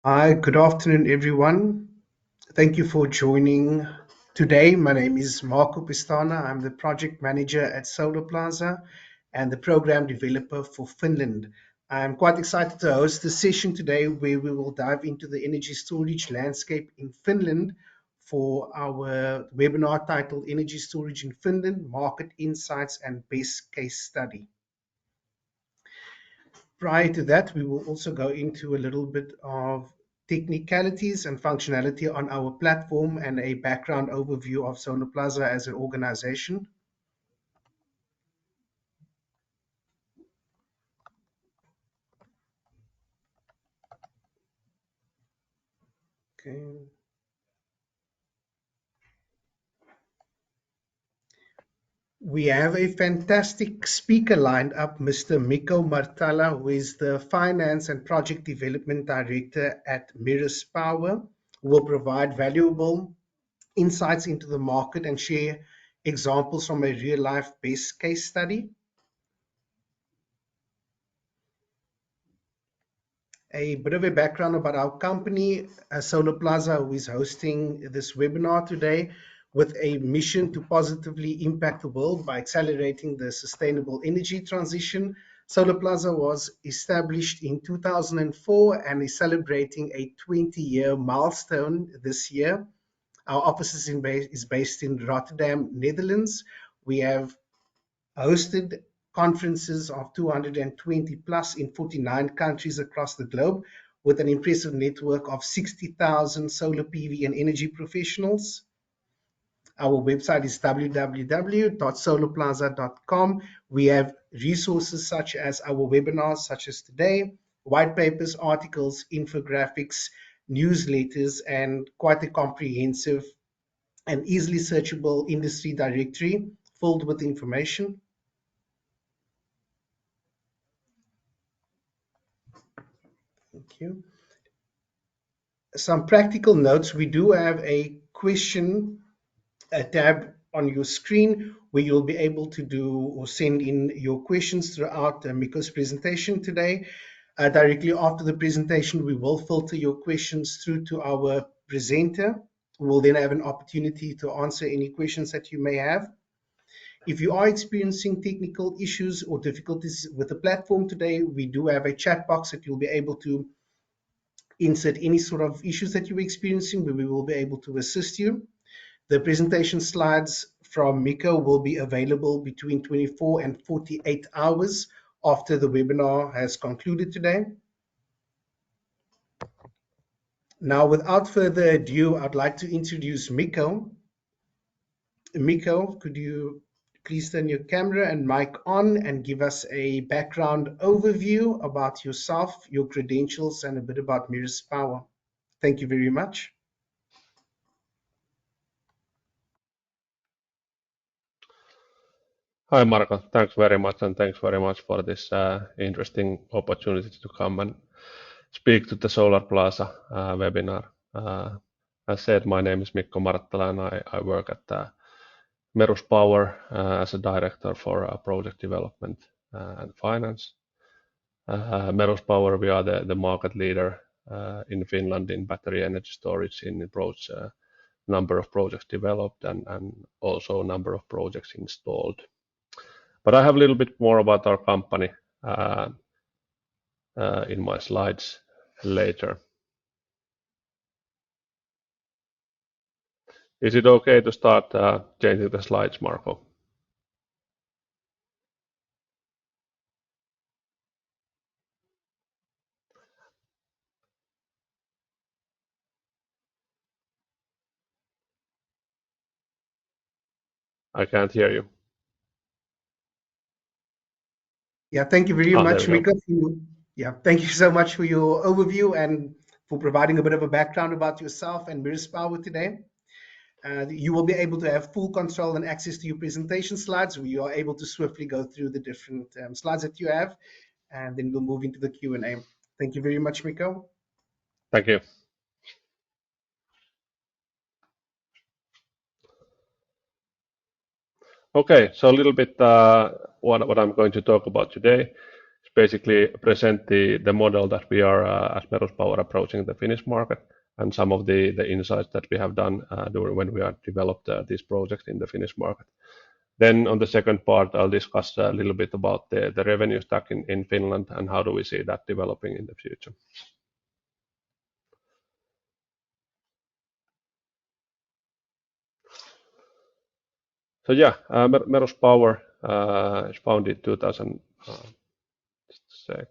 Hi, good afternoon, everyone. Thank you for joining today. My name is Marco Pestana. I'm the project manager at Solarplaza and the program developer for Finland. I'm quite excited to host this session today where we will dive into the energy storage landscape in Finland for our webinar titled Energy Storage in Finland, Market Insights and Best Case Study. Prior to that, we will also go into a little bit of technicalities and functionality on our platform and a background overview of Solarplaza as an organization. Okay. We have a fantastic speaker lined up, Mr. Mikko Marttala, who is the Finance and Project Development Director at Merus Power, who will provide valuable insights into the market and share examples from a real-life best case study. A bit of a background about our company, Solarplaza, who is hosting this webinar today with a mission to positively impact the world by accelerating the sustainable energy transition. Solarplaza was established in 2004 and is celebrating a 20-year milestone this year. Our office is based in Rotterdam, Netherlands. We have hosted conferences of 220 plus in 49 countries across the globe with an impressive network of 60,000 solar PV and energy professionals. Our website is www.solarplaza.com. We have resources such as our webinars, such as today, white papers, articles, infographics, newsletters, and quite a comprehensive and easily searchable industry directory filled with information. Thank you. Some practical notes. We do have a question tab on your screen where you'll be able to do or send in your questions throughout Mikko's presentation today. Directly after the presentation, we will filter your questions through to our presenter. We will then have an opportunity to answer any questions that you may have. If you are experiencing technical issues or difficulties with the platform today, we do have a chat box that you'll be able to insert any sort of issues that you're experiencing, where we will be able to assist you. The presentation slides from Mikko will be available between 24 and 48 hours after the webinar has concluded today. Now, without further ado, I'd like to introduce Mikko. Mikko, could you please turn your camera and mic on and give us a background overview about yourself, your credentials, and a bit about Merus Power. Thank you very much. Hi, Marco. Thanks very much, and thanks very much for this interesting opportunity to come and speak to the Solarplaza webinar. As said, my name is Mikko Marttala, and I work at Merus Power as a director for project development and finance. Merus Power, we are the market leader in Finland in battery energy storage in approach number of projects developed and also number of projects installed. But I have a little bit more about our company in my slides later. Is it okay to start changing the slides, Marco? I can't hear you. Yeah, thank you very much, Mikko. Thank you so much for your overview and for providing a bit of a background about yourself and Merus Power today. You will be able to have full control and access to your presentation slides, where you are able to swiftly go through the different slides that you have, and then we'll move into the Q&A. Thank you very much, Mikko. Thank you. Okay, so a little bit what I'm going to talk about today. basically present the model that we are as Merus Power approaching the Finnish market and some of the insights that we have done during when we have developed these projects in the Finnish market. Then on the second part, I'll discuss a little bit about the revenue stack in Finland and how do we see that developing in the future. So yeah, Merus Power is founded 2000. Just a sec.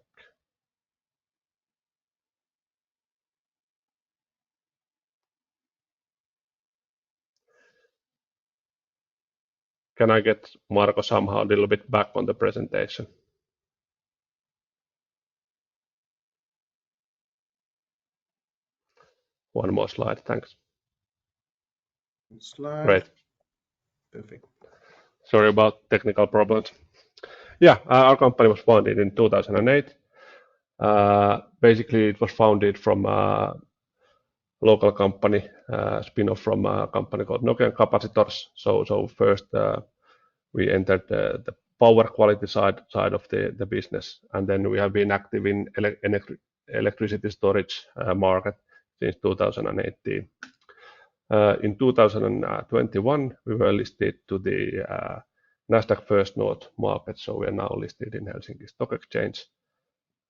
Can I get Marko somehow a little bit back on the presentation? One more slide, thanks. Slide. Great. Perfect. Sorry about technical problems. Yeah, our company was founded in 2008. Basically, it was founded from a local company, spin-off from a company called Nokian Capacitors. So first we entered the power quality side of the business, and then we have been active in electricity storage market since 2018. In 2021, we were listed to the Nasdaq First North market, so we are now listed in Helsinki Stock Exchange.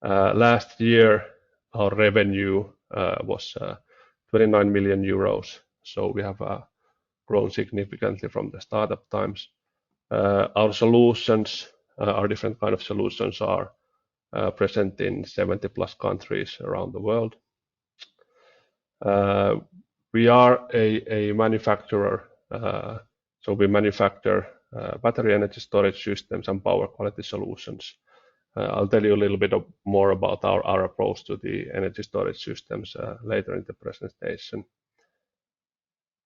Last year, our revenue was 29 million euros, so we have grown significantly from the startup times. Our solutions, our different kind of solutions are present in 70 plus countries around the world. We are a manufacturer, so we manufacture battery energy storage systems and power quality solutions. I'll tell you a little bit more about our approach to the energy storage systems later in the presentation.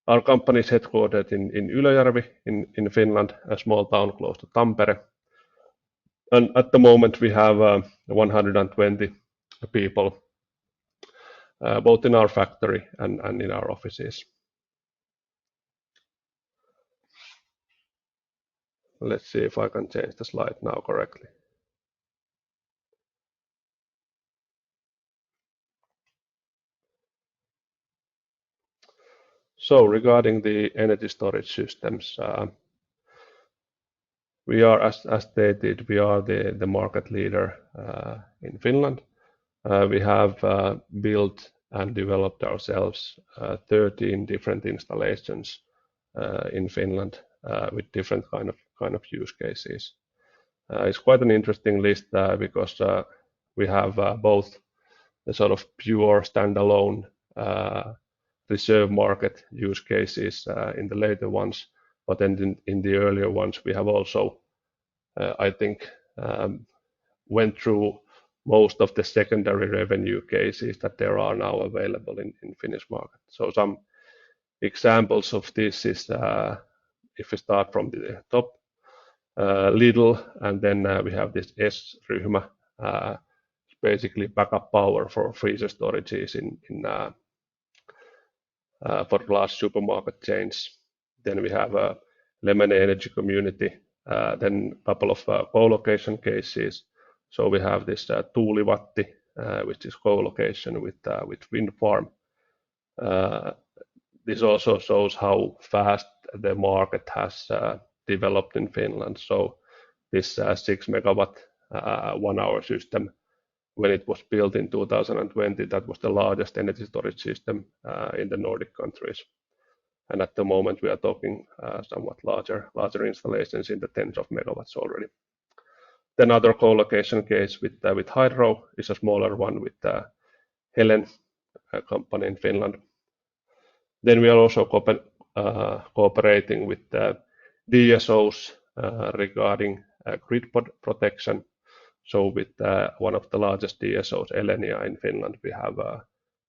Our company is headquartered in Ylöjärvi in Finland, a small town close to Tampere. And at the moment we have 120 people, both in our factory and in our offices. Let's see if I can change the slide now correctly. So regarding the energy storage systems, we are, as stated, we are the market leader in Finland. We have built and developed ourselves 13 different installations in Finland with different kind of use cases. It's quite an interesting list because we have both the sort of pure standalone reserve market use cases in the later ones, but then in the earlier ones we have also, I think, went through most of the secondary revenue cases that there are now available in Finnish market. So some examples of this is if we start from the top, Lidl, and then we have this S-ryhmä, basically backup power for freezer storages for large supermarket chains. Then we have a Lemon Energy community, then a couple of co-location cases. So we have this Tuulivatti, which is co-location with wind farm. This also shows how fast the market has developed in Finland. So this 6 megawatt 1 hour system, when it was built in 2020, that was the largest energy storage system in the Nordic countries. And at the moment we are talking somewhat larger installations in the tens of megawatts already. Then other co-location case with Hydro is a smaller one with Helen, a company in Finland. Then we are also cooperating with DSOs regarding grid protection. So with one of the largest DSOs, Energia in Finland, we have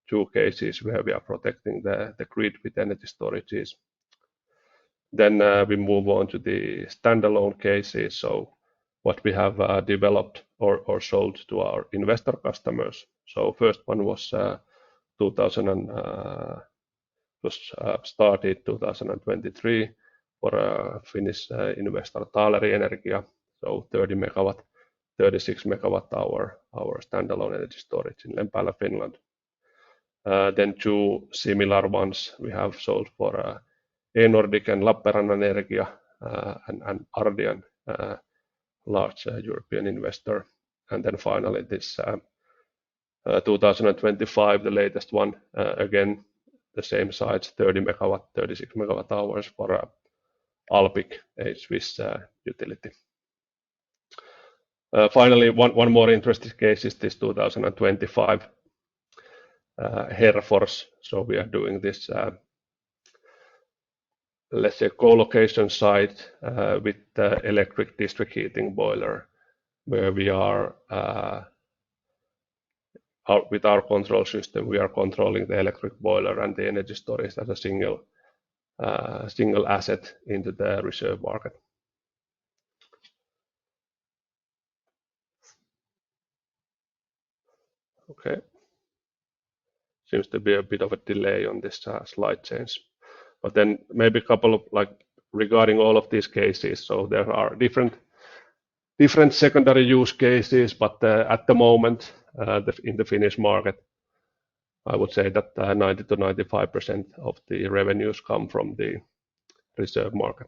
2 cases where we are protecting the grid with energy storages. Then we move on to the standalone cases. So what we have developed or sold to our investor customers. So first one was started 2023 for a Finnish investor, Taaleri Energia, so 30 megawatt 36 megawatt hour standalone energy storage in Lempäälä, Finland. Then 2 similar ones we have sold for Nordic and Lappeenrannan Energia and Ardian, large European investor. And then finally this 2025, the latest one, again the same size, 30 megawatt, 36 megawatt hours for Alpiq, a Swiss utility. Finally, one more interesting case is this 2025 Herfors. So we are doing this, let's say, collocation site with the electric district heating boiler, where we are with our control system, we are controlling the electric boiler and the energy storage as a single asset into the reserve market. Okay. Seems to be a bit of a delay on this slide change. But then maybe a couple of regarding all of these cases. So there are different secondary use cases, but at the moment in the Finnish market, I would say that 90 to 95% of the revenues come from the reserve market.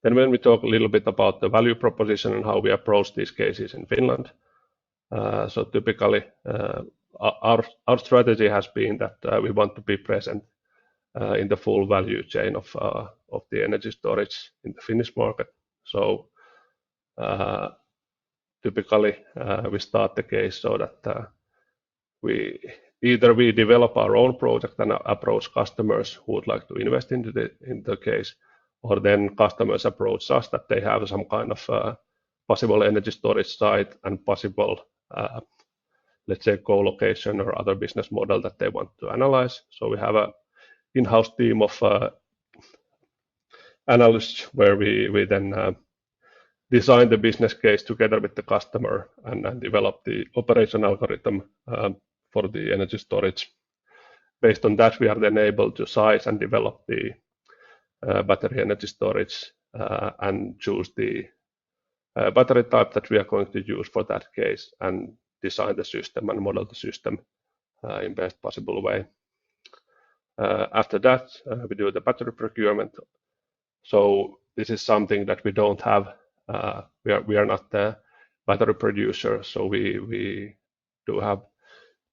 Then when we talk a little bit about the value proposition and how we approach these cases in Finland, so typically our strategy has been that we want to be present in the full value chain of the energy storage in the Finnish market. So typically we start the case so that we develop our own project and approach customers who would like to invest into the case, or then customers approach us that they have some kind of possible energy storage site and possible, let's say, co-location or other business model that they want to analyze. So we have an in-house team of analysts where we then design the business case together with the customer and develop the operation algorithm for the energy storage. Based on that, we are then able to size and develop the battery energy storage and choose the battery type that we are going to use for that case and design the system and model the system in best possible way. After that, we do the battery procurement. So this is something that we don't have. We are not the battery producer, so we do have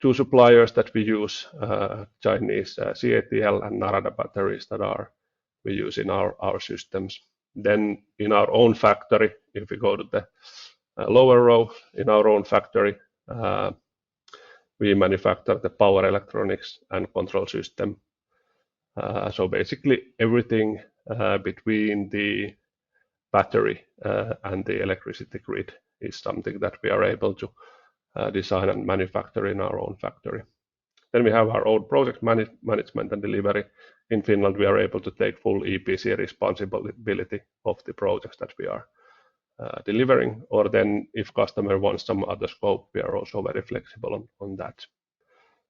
2 suppliers that we use, Chinese CATL and Narada batteries that we use in our systems. Then in our own factory, if we go to the lower row, in our own factory, we manufacture the power electronics and control system. So basically everything between the battery and the electricity grid is something that we are able to design and manufacture in our own factory. Then we have our own project management and delivery. In Finland, we are able to take full EPC responsibility of the projects that we are delivering, or then if customer wants some other scope, we are also very flexible on that.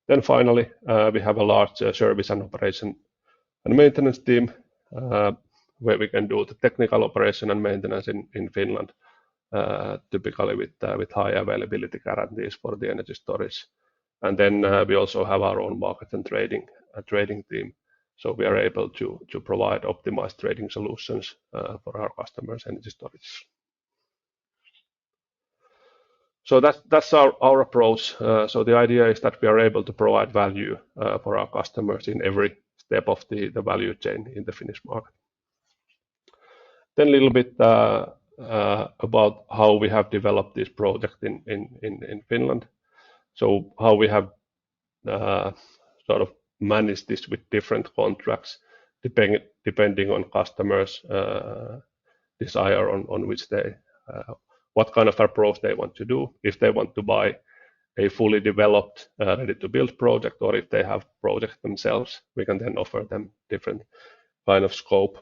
Then finally, we have a large service and operation and maintenance team where we can do the technical operation and maintenance in Finland, typically with high availability guarantees for the energy storage. And then we also have our own market and trading team, so we are able to provide optimized trading solutions for our customers' energy storage. So that's our approach. So the idea is that we are able to provide value for our customers in every step of the value chain in the Finnish market. Then a little bit about how we have developed this project in Finland. So how we have sort of managed this with different contracts, depending on customers' desire on which what kind of approach they want to do. If they want to buy a fully developed, ready-to-build project, or if they have projects themselves, we can then offer them different kind of scope.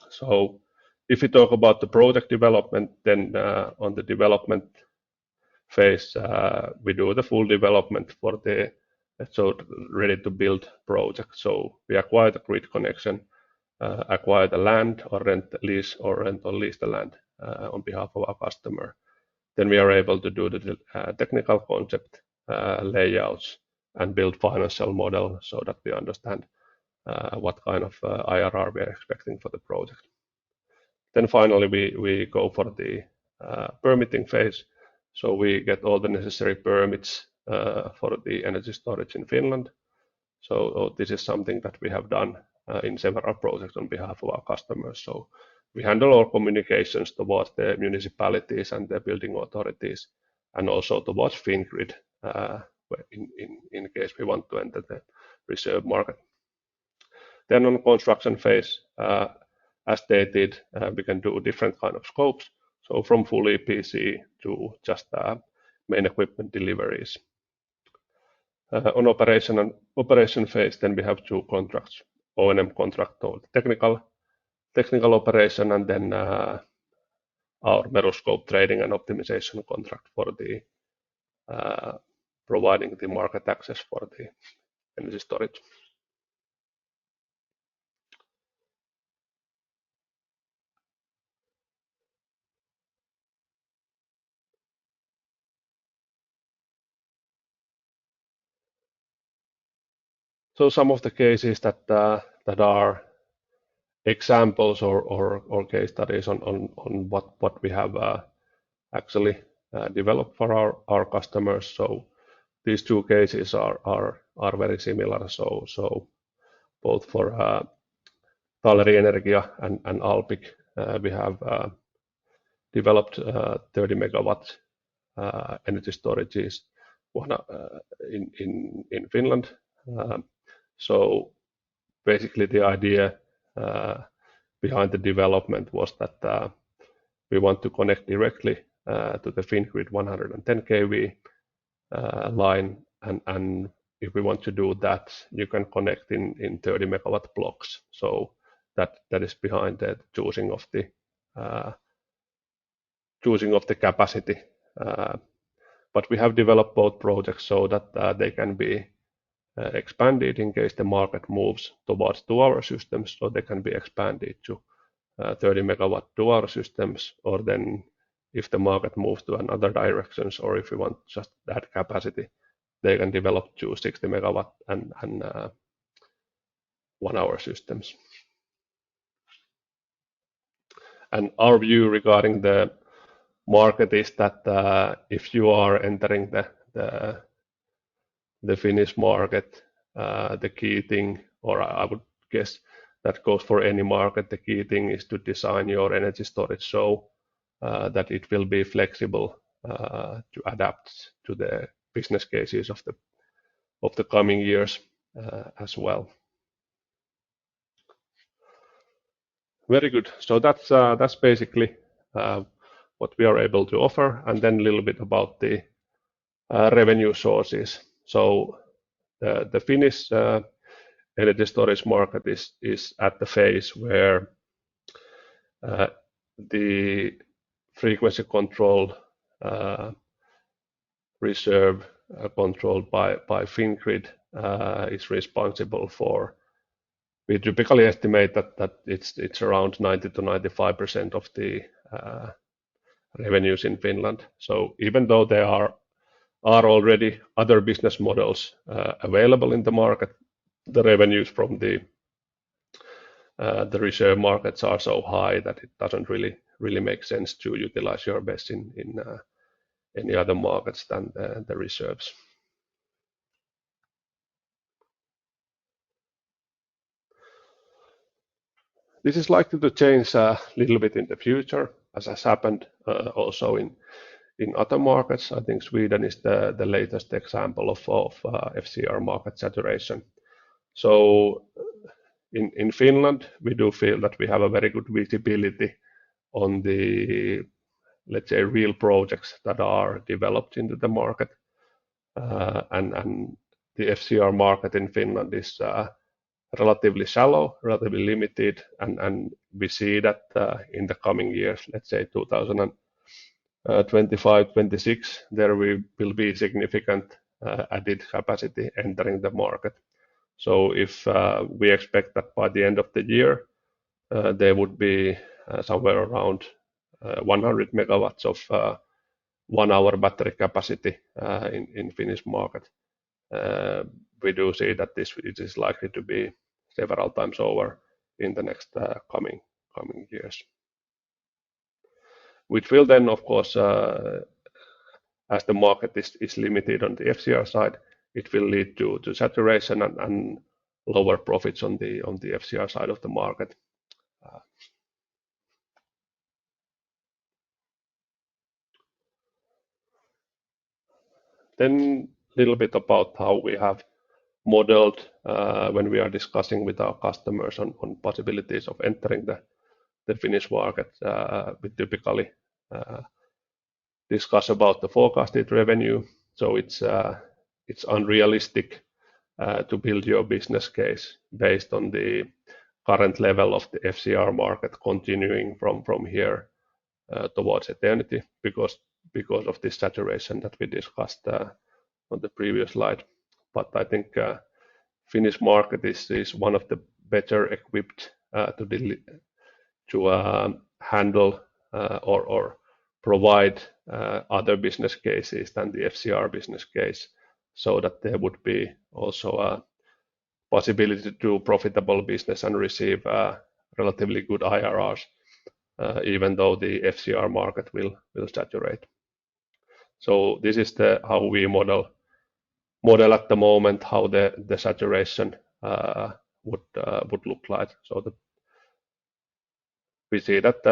So if we talk about the project development, then on the development phase, we do the full development for the ready-to-build project. So we acquire the grid connection, acquire the land, or rent, lease, or rent or lease the land on behalf of our customer. Then we are able to do the technical concept layouts and build financial model so that we understand what kind of IRR we are expecting for the project. Then finally, we go for the permitting phase. So we get all the necessary permits for the energy storage in Finland. So this is something that we have done in several projects on behalf of our customers. So we handle all communications towards the municipalities and the building authorities, and also towards Fingrid in case we want to enter the reserve market. Then on construction phase, as stated, we can do different kind of scopes. So from full EPC to just main equipment deliveries. On operation phase, then we have two contracts: O&M contract called technical operation, and then our Merus scope trading and optimization contract for the providing the market access for the energy storage. So some of the cases that are examples or case studies on what we have actually developed for our customers. So these two cases are very similar. So both for Taaleri, Energia and Alpiq, we have developed 30 megawatt energy storages in Finland. So basically the idea behind the development was that we want to connect directly to the Fingrid 110 kV line, and if we want to do that, you can connect in 30 megawatt blocks. So that is behind the choosing of the capacity. But we have developed both projects so that they can be expanded in case the market moves towards 2-hour systems, so they can be expanded to 30 megawatt 2-hour systems, or then if the market moves to another directions, or if you want just that capacity, they can develop to 60 megawatt and 1-hour systems. And our view regarding the market is that if you are entering the Finnish market, the key thing, or I would guess that goes for any market, the key thing is to design your energy storage so that it will be flexible to adapt to the business cases of the coming years as well. Very good. So that's basically what we are able to offer, and then a little bit about the revenue sources. So the Finnish energy storage market is at the phase where the frequency control reserve controlled by Fingrid is responsible for. We typically estimate that it's around 90 to 95% of the revenues in Finland. So even though there are already other business models available in the market, the revenues from the reserve markets are so high that it doesn't really make sense to utilize your BESS in any other markets than the reserves. This is likely to change a little bit in the future, as has happened also in other markets. I think Sweden is the latest example of FCR market saturation. So in Finland, we do feel that we have a very good visibility on the, let's say, real projects that are developed into the market. And the FCR market in Finland is relatively shallow, relatively limited, and we see that in the coming years, let's say 2025-26, there will be significant added capacity entering the market. So if we expect that by the end of the year, there would be somewhere around 100 megawatts of 1-hour battery capacity in Finnish market. We do see that it is likely to be several times over in the next coming years, which will then, of course, as the market is limited on the FCR side, it will lead to saturation and lower profits on the FCR side of the market. Then a little bit about how we have modeled when we are discussing with our customers on possibilities of entering the Finnish market. We typically discuss about the forecasted revenue. So it's unrealistic to build your business case based on the current level of the FCR market continuing from here towards eternity because of this saturation that we discussed on the previous slide. But I think Finnish market is one of the better equipped to handle or provide other business cases than the FCR business case, so that there would be also a possibility to do profitable business and receive relatively good IRRs, even though the FCR market will saturate. So this is how we model at the moment how the saturation would look like. So we see that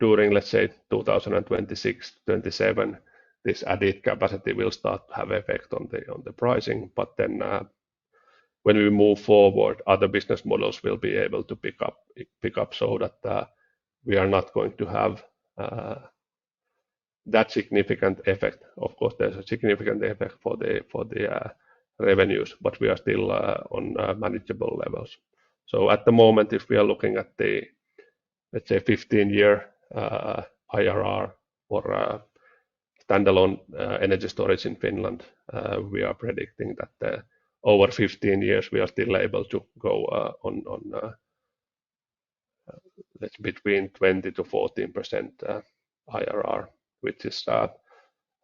during, let's say, 2026-27, this added capacity will start to have effect on the pricing. But then when we move forward, other business models will be able to pick up so that we are not going to have that significant effect. Of course, there's a significant effect for the revenues, but we are still on manageable levels. So at the moment, if we are looking at the, let's say, 15-year IRR for standalone energy storage in Finland, we are predicting that over 15 years we are still able to go on let's between 20 to 14% IRR, which is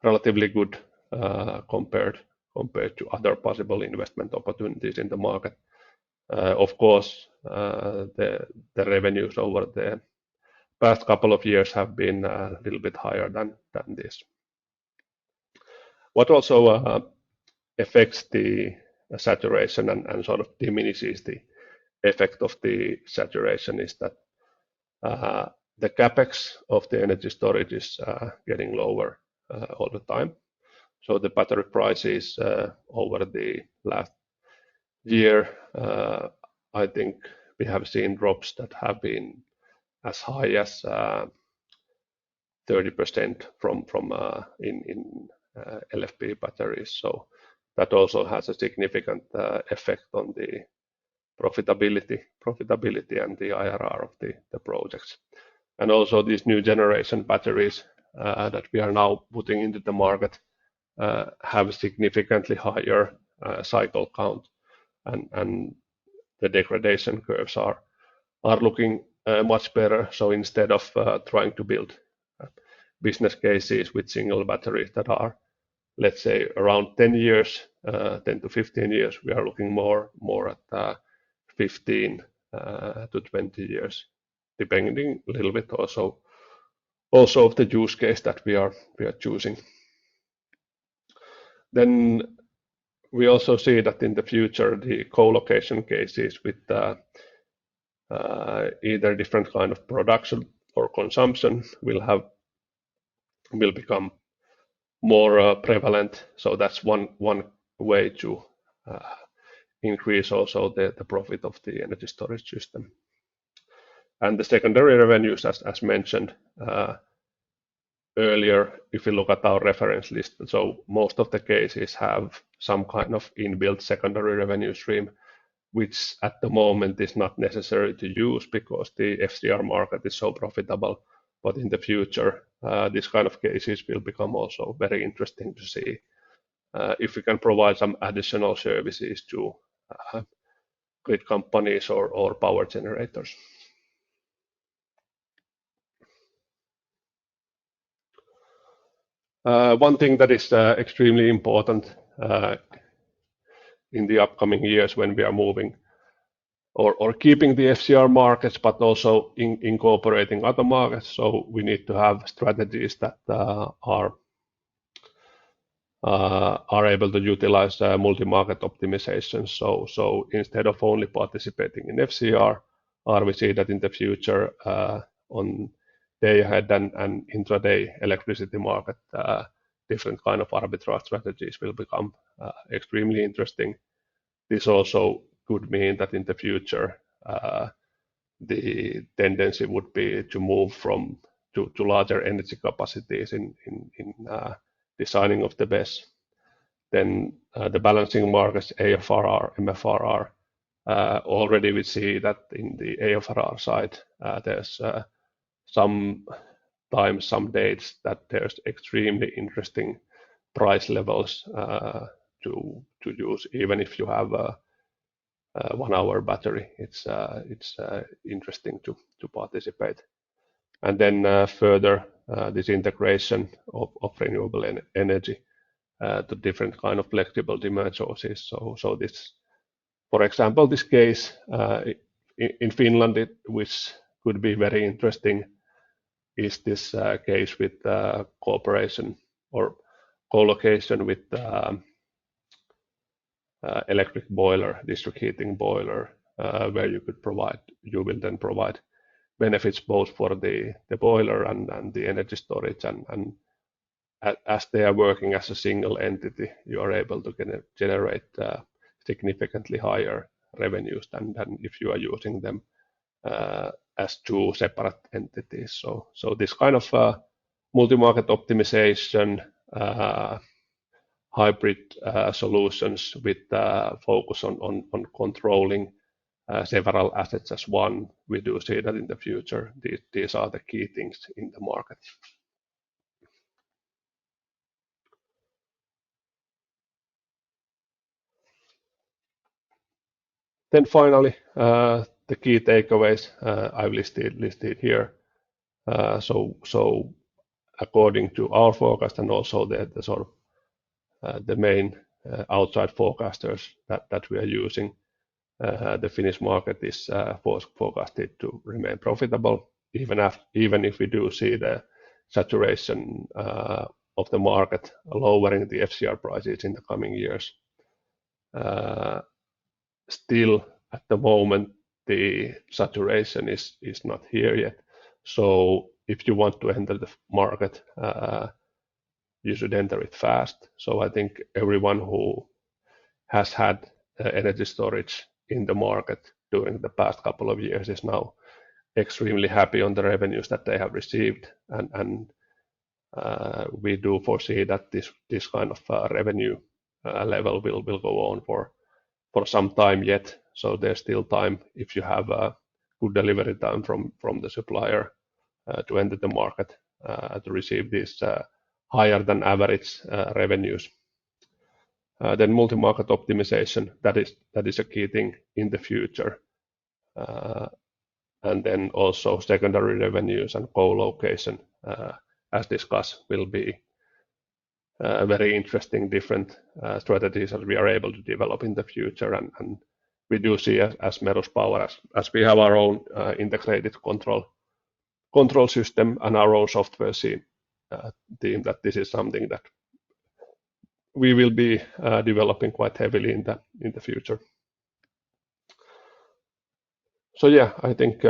relatively good compared to other possible investment opportunities in the market. Of course, the revenues over the past couple of years have been a little bit higher than this. What also affects the saturation and sort of diminishes the effect of the saturation is that the CapEx of the energy storage is getting lower all the time. So the battery prices over the last year, I think we have seen drops that have been as high as 30% from in LFP batteries. So that also has a significant effect on the profitability and the IRR of the projects. And also these new generation batteries that we are now putting into the market have significantly higher cycle count, and the degradation curves are looking much better. So instead of trying to build business cases with single batteries that are, let's say, around 10 to 15 years, we are looking more at 15 to 20 years, depending a little bit also of the use case that we are choosing. Then we also see that in the future, the co-location cases with either different kind of production or consumption will become more prevalent. So that's one way to increase also the profit of the energy storage system. And the secondary revenues, as mentioned earlier, if you look at our reference list, so most of the cases have some kind of inbuilt secondary revenue stream, which at the moment is not necessary to use because the FCR market is so profitable. But in the future, this kind of cases will become also very interesting to see if we can provide some additional services to grid companies or power generators. One thing that is extremely important in the upcoming years when we are moving or keeping the FCR markets, but also incorporating other markets. So we need to have strategies that are able to utilize multi-market optimization. So instead of only participating in FCR, we see that in the future on day ahead and intraday electricity market, different kind of arbitrage strategies will become extremely interesting. This also could mean that in the future the tendency would be to move to larger energy capacities in designing of the BESS. Then the balancing markets, AFrr, MFRR, already we see that in the AFrr side, there's sometimes some dates that there's extremely interesting price levels to use, even if you have a 1 hour battery. It's interesting to participate. And then further, this integration of renewable energy to different kind of flexible demand sources. So this, for example, this case in Finland, which could be very interesting, is this case with cooperation or collocation with electric boiler, district heating boiler, where you will then provide benefits both for the boiler and the energy storage, and as they are working as a single entity, you are able to generate significantly higher revenues than if you are using them as two separate entities. So this kind of multi-market optimization, hybrid solutions with focus on controlling several assets as one, we do see that in the future. These are the key things in the market. Then finally, the key takeaways I've listed here. So according to our forecast and also the sort of the main outside forecasters that we are using, the Finnish market is forecasted to remain profitable, even if we do see the saturation of the market lowering the FCR prices in the coming years. Still, at the moment, the saturation is not here yet. So if you want to enter the market, you should enter it fast. So I think everyone who has had energy storage in the market during the past couple of years is now extremely happy on the revenues that they have received, and we do foresee that this kind of revenue level will go on for some time yet. So there's still time if you have a good delivery time from the supplier to enter the market to receive these higher than average revenues. Then multi-market optimization, that is a key thing in the future. And then also secondary revenues and co-location, as discussed, will be very interesting different strategies that we are able to develop in the future. And we do see as Merus Power, as we have our own integrated control system and our own software team, that this is something that we will be developing quite heavily in the future. So yeah, I think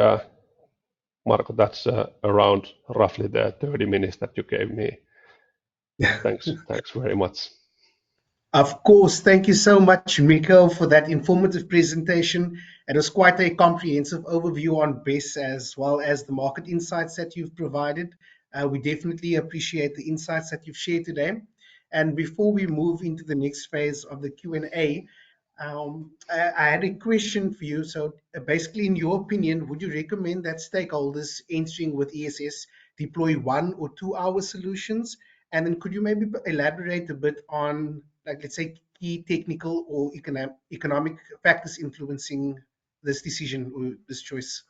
Marko, that's around roughly the 30 minutes that you gave me. Thanks very much. Of course, thank you so much, Mikko, for that informative presentation. It was quite a comprehensive overview on BESS as well as the market insights that you've provided. We definitely appreciate the insights that you've shared today. And before we move into the next phase of the Q&A, I had a question for you. So basically, in your opinion, would you recommend that stakeholders entering with ESS deploy 1 or 2 hour solutions? And then could you maybe elaborate a bit on, like, let's say, key technical or economic factors influencing this decision or this choice?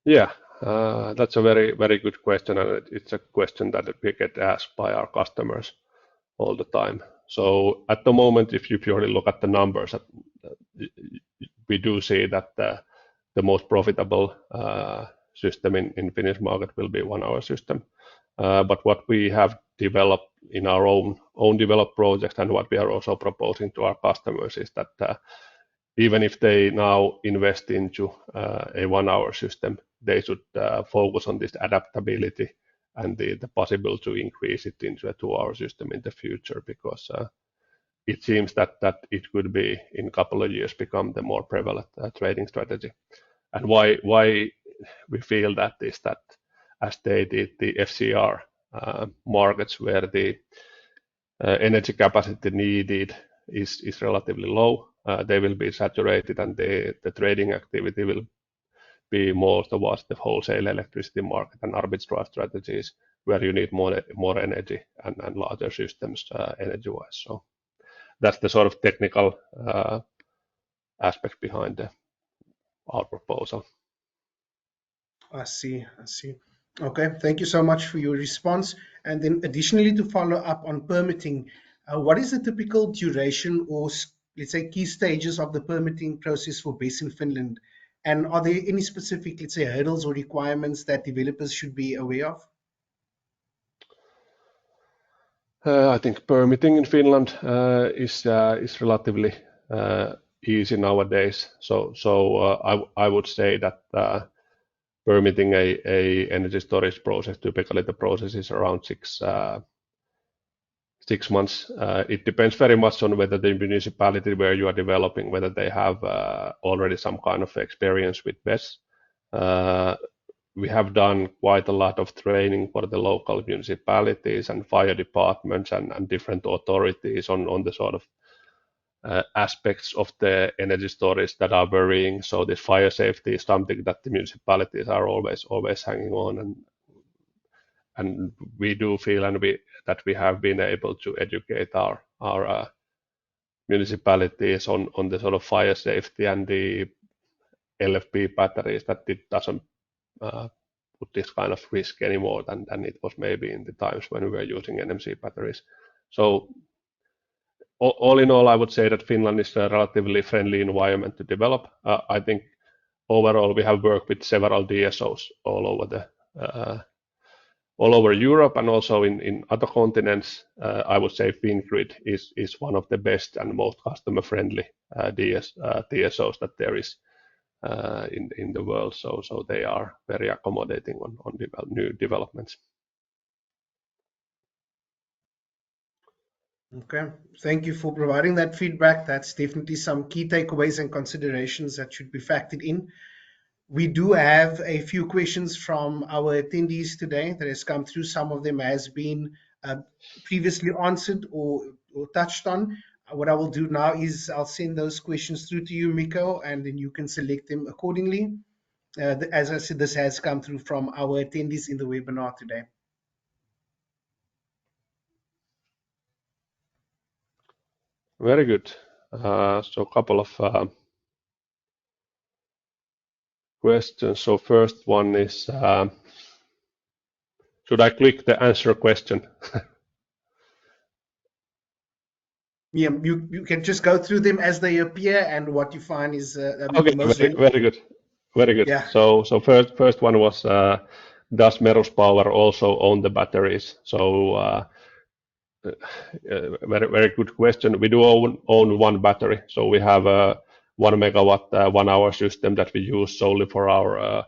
Yeah, That's a very, very good question, and it's a question that we get asked by our customers all the time. So at the moment, if you purely look at the numbers, we do see that the most profitable system in Finnish market will be 1 hour system. But what we have developed in our own developed projects and what we are also proposing to our customers is that even if they now invest into a 1 hour system, they should focus on this adaptability and the possible to increase it into a 2 hour system in the future, because it seems that it could be in a couple of years become the more prevalent trading strategy. And why we feel that is that, as stated, the FCR markets where the energy capacity needed is relatively low, they will be saturated, and the trading activity will be more towards the wholesale electricity market and arbitrage strategies where you need more energy and larger systems energy-wise. So that's the sort of technical aspect behind our proposal. I see. Okay, thank you so much for your response. And then additionally, to follow up on permitting, what is the typical duration or, let's say, key stages of the permitting process for BESS in Finland? And are there any specific, let's say, hurdles or requirements that developers should be aware of? I think permitting in Finland is relatively easy nowadays. So I would say that permitting a energy storage process, typically the process is around 6 months. It depends very much on whether the municipality where you are developing, whether they have already some kind of experience with BESS. We have done quite a lot of training for the local municipalities and fire departments and different authorities on the sort of aspects of the energy storage that are varying. So this fire safety is something that the municipalities are always hanging on, and we do feel that we have been able to educate our municipalities on the sort of fire safety and the LFP batteries, that it doesn't put this kind of risk anymore than it was maybe in the times when we were using NMC batteries. So all in all, I would say that Finland is a relatively friendly environment to develop. I think overall we have worked with several DSOs all over Europe and also in other continents. I would say Fingrid is one of the best and most customer-friendly DSOs that there is in the world. So they are very accommodating on new developments. Okay, thank you for providing that feedback. That's definitely some key takeaways and considerations that should be factored in. We do have a few questions from our attendees today that has come through. Some of them has been previously answered or touched on. What I will do now is I'll send those questions through to you, Mikko, and then you can select them accordingly. As I said, this has come through from our attendees in the webinar today. Very good. So a couple of questions. So first one is, should I click the answer question? Yeah, you can just go through them as they appear, and what you find is Okay, most very good. Yeah. So first one was, does Merus Power also own the batteries? So very good question. We do own one battery. So we have a 1 megawatt 1 hour system that we use solely for our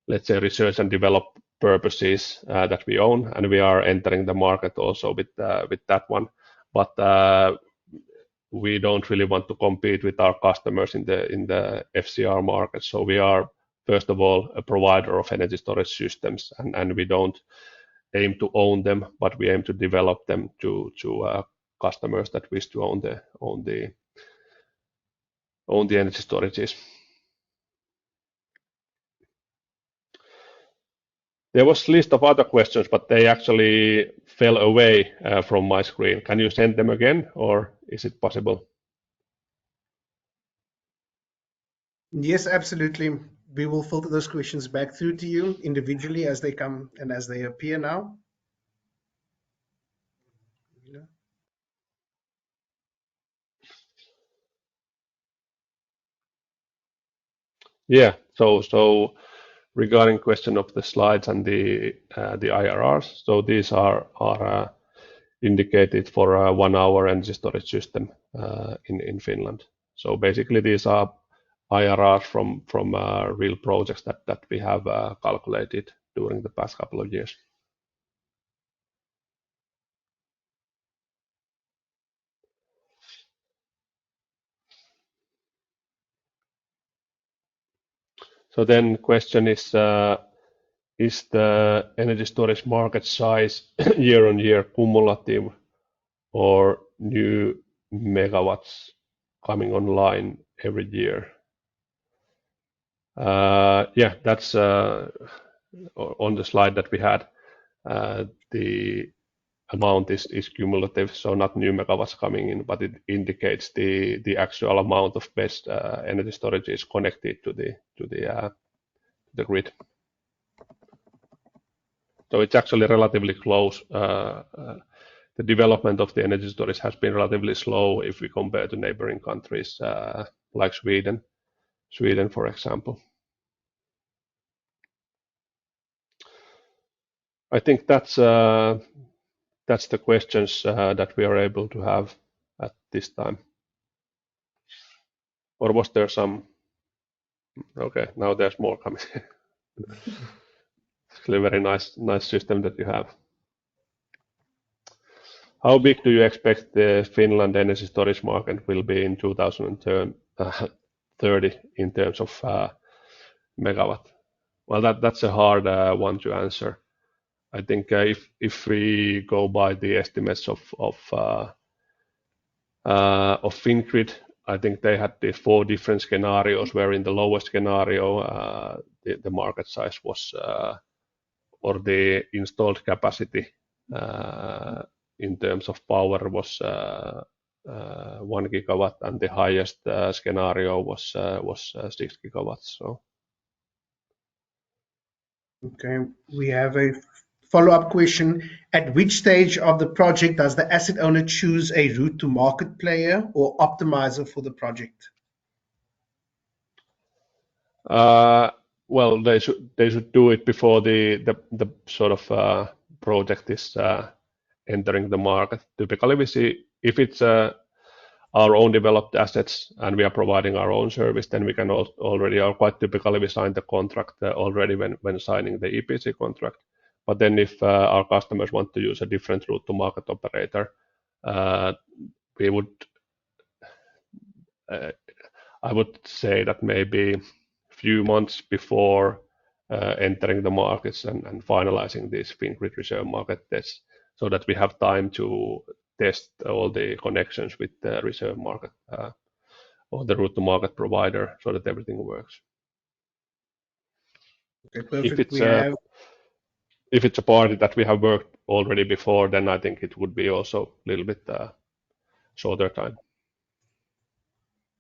let's say research and develop purposes that we own, and we are entering the market also with that one. But we don't really want to compete with our customers in the FCR market. So we are first of all a provider of energy storage systems, and we don't aim to own them, but we aim to develop them to customers that wish to own the energy storages. There was a list of other questions, but they actually fell away from my screen. Can you send them again, or is it possible? Yes, absolutely. we will filter those questions back through to you individually as they come and as they appear now. Yeah. So regarding question of the slides and the IRRs, so these are indicated for a 1 hour energy storage system in Finland. So basically these are IRRs from real projects that we have calculated during the past couple of years. So then question is the energy storage market size year on year cumulative or new megawatts coming online every year? Yeah, that's on the slide that we had. The amount is cumulative, so not new megawatts coming in, but it indicates the actual amount of BESS energy storage is connected to the grid. So it's actually relatively close. The development of the energy storage has been relatively slow if we compare to neighboring countries like Sweden, for example. I think that's the questions that we are able to have at this time. Or was there some? Okay, now there's more coming. It's a very nice system that you have. How big do you expect the Finland energy storage market will be in 2030 in terms of megawatt? Well, that's a hard one to answer. I think if we go by the estimates of Fingrid, I think they had the 4 different scenarios, where in the lowest scenario the market size was or the installed capacity in terms of power was 1 gigawatt, and the highest scenario was 6 gigawatts. So. Okay, we have a follow-up question. At which stage of the project does the asset owner choose a route to market player or optimizer for the project? Well, they should do it before the sort of project is entering the market. Typically, we see if it's our own developed assets and we are providing our own service, then we can already, or quite typically, we sign the contract already when signing the EPC contract. But then if our customers want to use a different route to market operator, we would, I would say that maybe a few months before entering the markets and finalizing these Fingrid reserve market tests, so that we have time to test all the connections with the reserve market or the route to market provider, so that everything works. Okay, perfect. If it's a party that we have worked already before, then I think it would be also a little bit shorter time.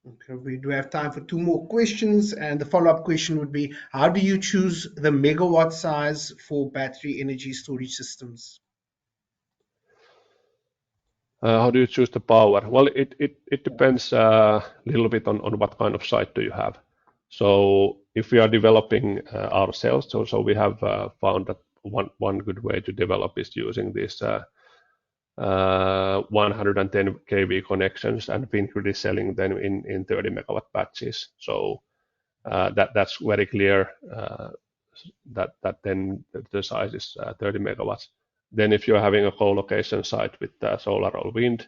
Okay, we do have time for 2 more questions, and the follow-up question would be: how do you choose the megawatt size for battery energy storage systems? How do you choose the power? Well, it depends a little bit on what kind of site do you have. So if we are developing ourselves, so we have found that one good way to develop is using these 110 kV connections, and Fingrid is selling them in 30 megawatt batches. So that's very clear that then the size is 30 megawatts. Then if you're having a co-location site with solar or wind,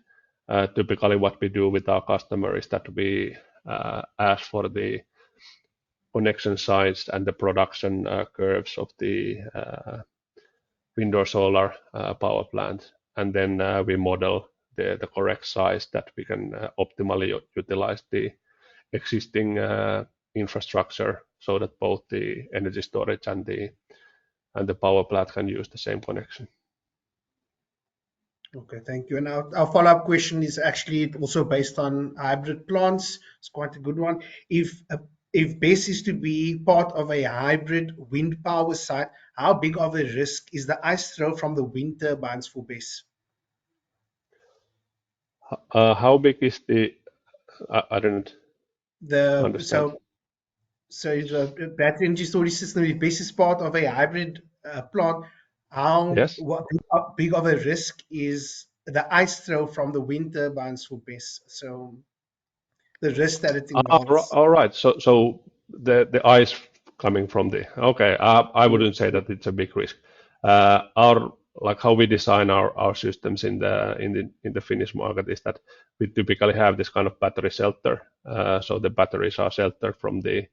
typically what we do with our customer is that we ask for the connection size and the production curves of the wind or solar power plant, and then we model the correct size that we can optimally utilize the existing infrastructure, so that both the energy storage and the power plant can use the same connection. Okay, thank you. And our follow-up question is actually also based on hybrid plants. It's quite a good one. If if BESS is to be part of a hybrid wind power site, how big of a risk is the ice throw from the wind turbines for BESS? How big is the? I didn't The understand. so the battery energy storage system, if BESS is part of a hybrid plant, Yes. how big of a risk is the ice throw from the wind turbines for BESS? So the risk that it involves. All right. So the ice coming from the okay. I wouldn't Yes. say that it's a big risk. Our like how we design our systems in the Finnish market is that we typically have this kind of battery shelter. So the batteries are sheltered from the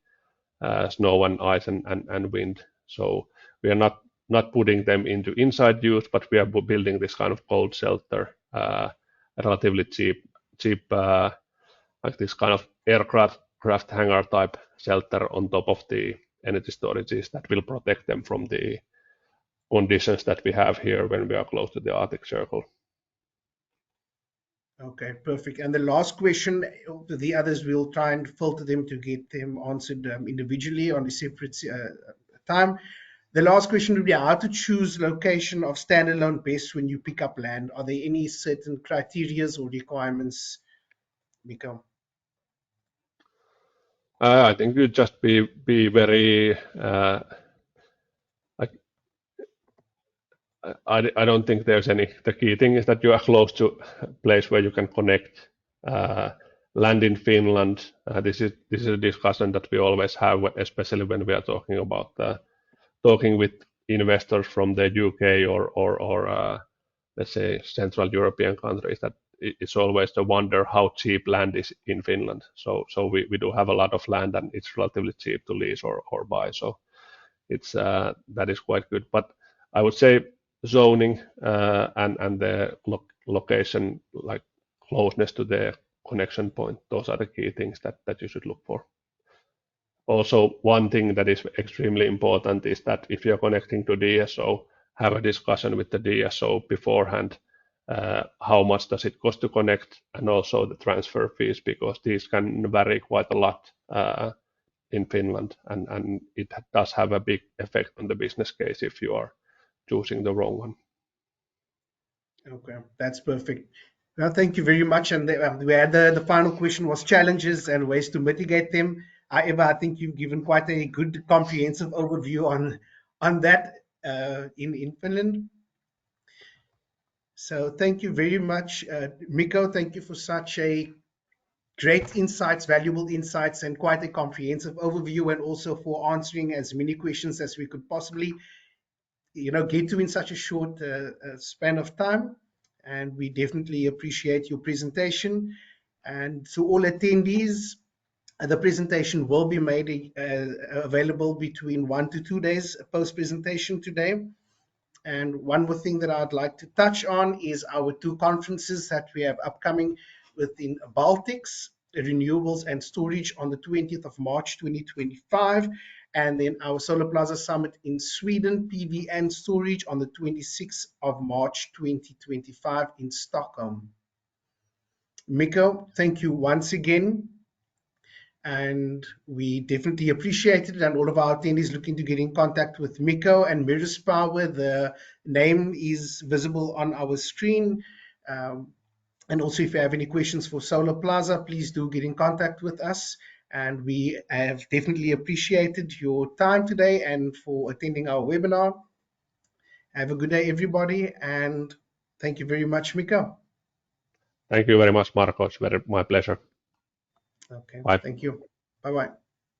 snow and ice and wind. So we are not putting them into inside use, but we are building this kind of cold shelter, relatively cheap like this kind of aircraft hangar type shelter on top of the energy storages that will protect them from the conditions that we have here when we are close to the Arctic Circle. Okay, perfect. And the last question, the others we'll try and filter them to get them answered individually on a separate time. The last question would be how to choose location of standalone BESS when you pick up land. Are there any certain criterias or requirements, Mikko? I think you just be very like I don't think there's any. The key thing is that you are close to a place where you can connect. Uh, Land in Finland. This is a discussion that we always have, especially when we are talking about talking with investors from the UK or let's say Central European countries. That it's always the wonder how cheap land is in Finland. So we do have a lot of land and it's relatively cheap to lease or buy. So it's that is quite good. But I would say zoning and the location, like closeness to the connection point, those are the key things that you should look for. Also, one thing that is extremely important is that if you're connecting to DSO, have a discussion with the DSO beforehand. How much does it cost to connect, and also the transfer fees, because these can vary quite a lot in Finland, and it does have a big effect on the business case if you are choosing the wrong one. Okay, that's perfect. Well, thank you very much. And we had the final question was challenges and ways to mitigate them. However, I think you've given quite a good comprehensive overview on that in Finland. So thank you very much, Mikko. Thank you for such a great insights, valuable insights, and quite a comprehensive overview, and also for answering as many questions as we could possibly, get to in such a short span of time. And we definitely appreciate your presentation. And to all attendees, the presentation will be made available between 1 to 2 days post presentation today. And one more thing that I'd like to touch on is our two conferences that we have upcoming within Baltics, Renewables and Storage on the 20th of March 2025, and then our Solarplaza Summit in Sweden, PV and Storage on the 26th of March 2025 in Stockholm. Mikko, thank you once again. And we definitely appreciate it. And all of our attendees looking to get in contact with Mikko and Merus Power, the name is visible on our screen. And also, if you have any questions for Solarplaza, please do get in contact with us. And we have definitely appreciated your time today and for attending our webinar. Have a good day, everybody. And thank you very much, Mikko. Thank you very much, Marco. It's my pleasure. Okay, Bye. thank you. Bye-bye.